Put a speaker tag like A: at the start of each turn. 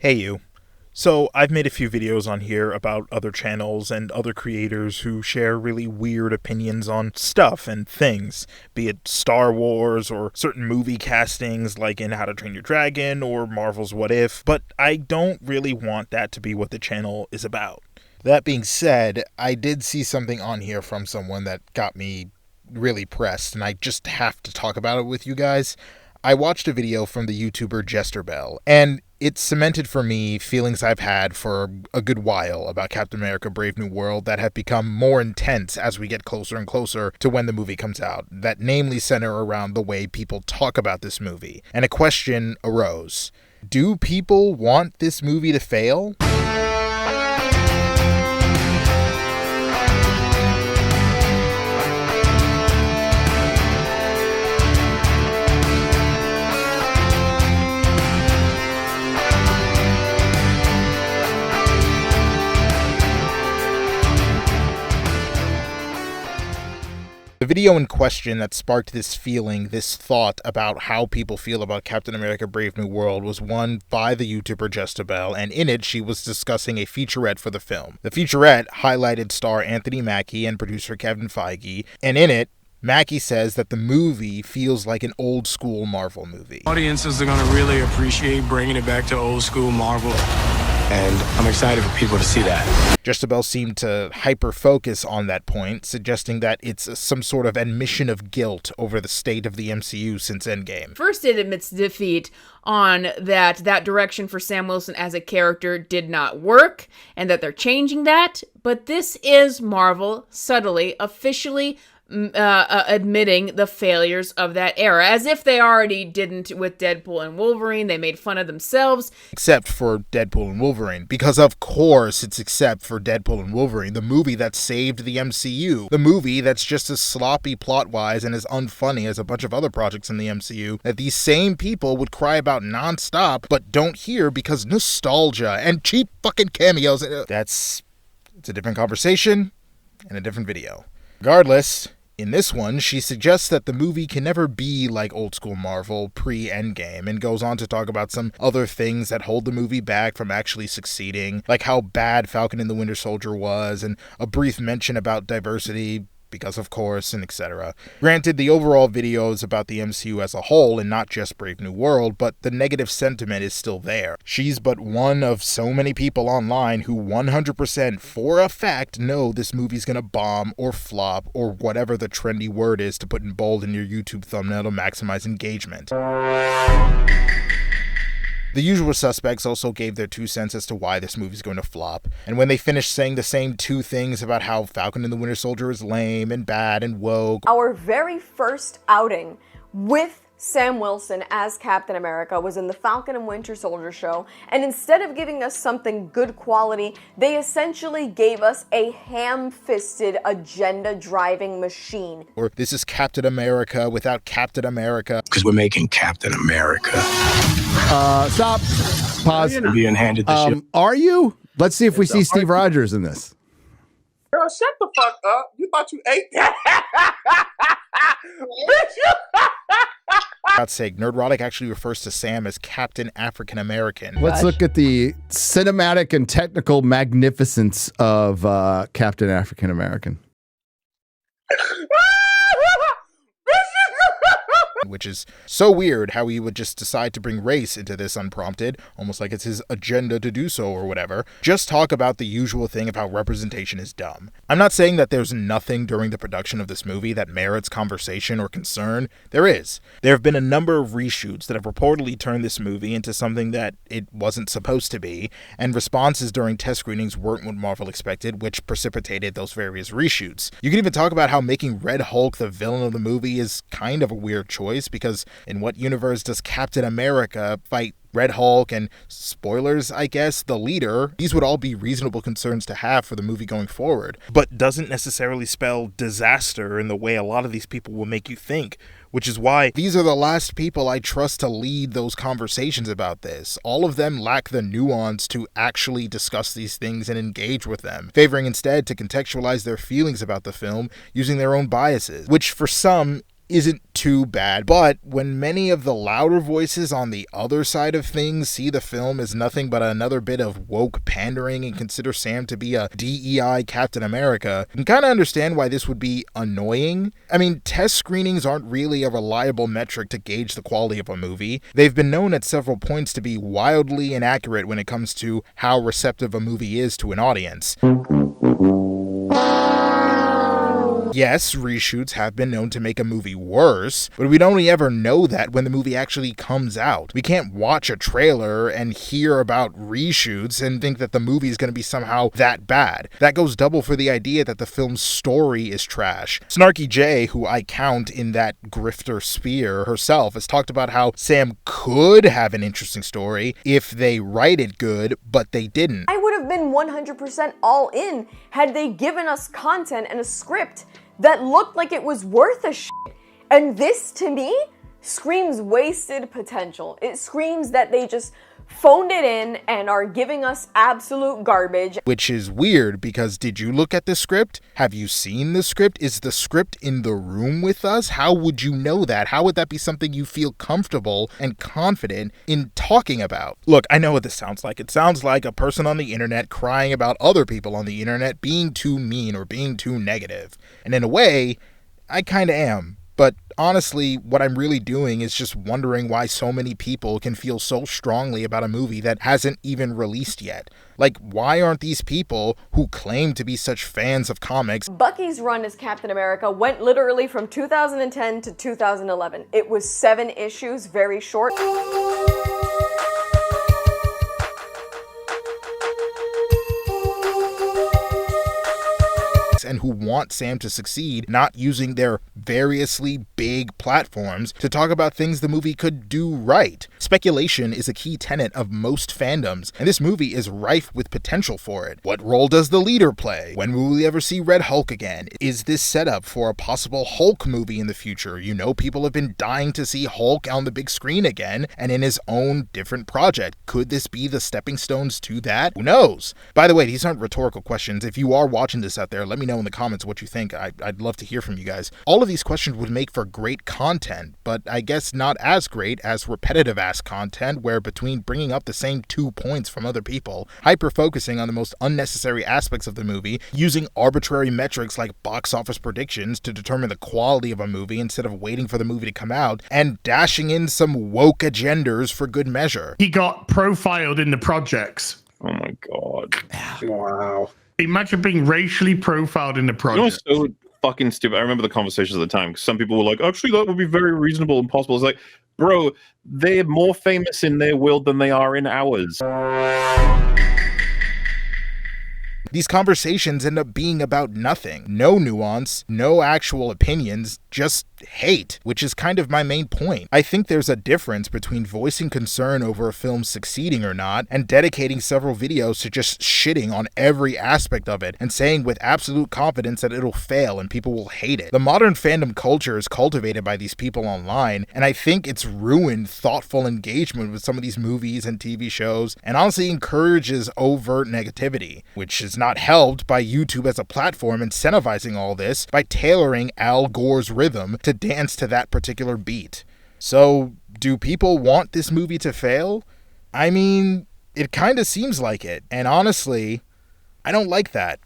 A: Hey you. So I've made a few videos on here about other channels and other creators who share really weird opinions on stuff and things, be it Star Wars or certain movie castings like in How to Train Your Dragon or Marvel's What If, but I don't really want that to be what the channel is about. That being said, I did see something on here from someone that got me really pressed, and I just have to talk about it with you guys. I watched a video from the YouTuber Jester Bell, and it cemented for me feelings I've had for a good while about Captain America Brave New World that have become more intense as we get closer and closer to when the movie comes out, that namely center around the way people talk about this movie. And a question arose. Do people want this movie to fail? The video in question that sparked this feeling, this thought about how people feel about Captain America Brave New World was one by the YouTuber Jester Bell, and in it she was discussing a featurette for the film. The featurette highlighted star Anthony Mackie and producer Kevin Feige, and in it, Mackie says that the movie feels like an old school Marvel movie.
B: Audiences are going to really appreciate bringing it back to old school Marvel, and I'm excited for people to see that.
A: Jester Bell seemed to hyper-focus on that point, suggesting that it's some sort of admission of guilt over the state of the MCU since Endgame.
C: First, it admits defeat on that direction for Sam Wilson as a character did not work, and that they're changing that. But this is Marvel subtly, officially admitting the failures of that era, as if they already didn't with Deadpool and Wolverine. They made fun of themselves.
A: Except for Deadpool and Wolverine, because of course it's except for Deadpool and Wolverine, the movie that saved the MCU, the movie that's just as sloppy plot-wise and as unfunny as a bunch of other projects in the MCU that these same people would cry about non-stop, but don't hear because nostalgia and cheap fucking cameos. It's a different conversation and a different video. Regardless, in this one, she suggests that the movie can never be like old school Marvel pre-Endgame, and goes on to talk about some other things that hold the movie back from actually succeeding, like how bad Falcon and the Winter Soldier was, and a brief mention about diversity, because of course, and etc. Granted, the overall video is about the MCU as a whole and not just Brave New World, but the negative sentiment is still there. She's but one of so many people online who 100% for a fact know this movie's gonna bomb or flop or whatever the trendy word is to put in bold in your YouTube thumbnail to maximize engagement. The usual suspects also gave their 2 cents as to why this movie's going to flop, and when they finished saying the same 2 things about how Falcon and the Winter Soldier is lame and bad and woke.
D: Our very first outing with Sam Wilson as Captain America was in the Falcon and Winter Soldier show, and instead of giving us something good quality, they essentially gave us a ham-fisted, agenda-driving machine.
A: Or this is Captain America without Captain America.
B: Because we're making Captain America.
E: Stop. Pause.
B: We're being handed the ship.
E: Are you? Let's see if we see Steve Rogers in this.
F: Girl, shut the fuck up. You thought you ate that?
A: For God's sake, Nerdrotic actually refers to Sam as Captain African American.
E: Let's look at the cinematic and technical magnificence of Captain African American.
A: Which is so weird how he would just decide to bring race into this unprompted, almost like it's his agenda to do so or whatever. Just talk about the usual thing of how representation is dumb. I'm not saying that there's nothing during the production of this movie that merits conversation or concern. There is. There have been a number of reshoots that have reportedly turned this movie into something that it wasn't supposed to be, and responses during test screenings weren't what Marvel expected, which precipitated those various reshoots. You can even talk about how making Red Hulk the villain of the movie is kind of a weird choice, because in what universe does Captain America fight Red Hulk and, spoilers, I guess, the leader? These would all be reasonable concerns to have for the movie going forward, but doesn't necessarily spell disaster in the way a lot of these people will make you think, which is why these are the last people I trust to lead those conversations about this. All of them lack the nuance to actually discuss these things and engage with them, favoring instead to contextualize their feelings about the film using their own biases, which for some isn't too bad, but when many of the louder voices on the other side of things see the film as nothing but another bit of woke pandering and consider Sam to be a DEI Captain America, you can kind of understand why this would be annoying. I mean, test screenings aren't really a reliable metric to gauge the quality of a movie. They've been known at several points to be wildly inaccurate when it comes to how receptive a movie is to an audience. Yes, reshoots have been known to make a movie worse, but we'd only ever know that when the movie actually comes out. We can't watch a trailer and hear about reshoots and think that the movie is going to be somehow that bad. That goes double for the idea that the film's story is trash. Snarky J, who I count in that grifter sphere herself, has talked about how Sam could have an interesting story if they write it good, but they didn't.
D: I would have been 100% all in had they given us content and a script that looked like it was worth a shit. And this, to me, screams wasted potential. It screams that they just phoned it in and are giving us absolute garbage.
A: Which is weird, because did you look at the script? Have you seen the script? Is the script in the room with us? How would you know that? How would that be something you feel comfortable and confident in talking about? Look, I know what this sounds like. It sounds like a person on the internet crying about other people on the internet being too mean or being too negative. And in a way, I kind of am. But honestly, what I'm really doing is just wondering why so many people can feel so strongly about a movie that hasn't even released yet. Like, why aren't these people who claim to be such fans of comics?
D: Bucky's run as Captain America went literally from 2010 to 2011. It was 7 issues, very short.
A: And who want Sam to succeed, not using their variously big platforms to talk about things the movie could do right. Speculation is a key tenet of most fandoms, and this movie is rife with potential for it. What role does the leader play? When will we ever see Red Hulk again? Is this set up for a possible Hulk movie in the future? You know, people have been dying to see Hulk on the big screen again, and in his own different project. Could this be the stepping stones to that? Who knows? By the way, these aren't rhetorical questions. If you are watching this out there, let me know in the comments what you think. I'd love to hear from you guys. All of these questions would make for great content, but I guess not as great as repetitive ass content, where between bringing up the same 2 points from other people, hyper-focusing on the most unnecessary aspects of the movie, using arbitrary metrics like box office predictions to determine the quality of a movie instead of waiting for the movie to come out, and dashing in some woke agendas for good measure.
G: He got profiled in the projects.
H: Oh my god.
F: Wow.
G: Imagine being racially profiled in the project.
H: You know what's so fucking stupid? I remember the conversations at the time, because some people were like, actually, that would be very reasonable and possible. It's like, bro, they're more famous in their world than they are in ours.
A: These conversations end up being about nothing. No nuance, no actual opinions, just hate, which is kind of my main point. I think there's a difference between voicing concern over a film succeeding or not and dedicating several videos to just shitting on every aspect of it and saying with absolute confidence that it'll fail and people will hate it. The modern fandom culture is cultivated by these people online, and I think it's ruined thoughtful engagement with some of these movies and TV shows, and honestly encourages overt negativity, which is not helped by YouTube as a platform incentivizing all this by tailoring Al Gore's rhythm to dance to that particular beat. So, do people want this movie to fail? I mean, it kind of seems like it, and honestly, I don't like that.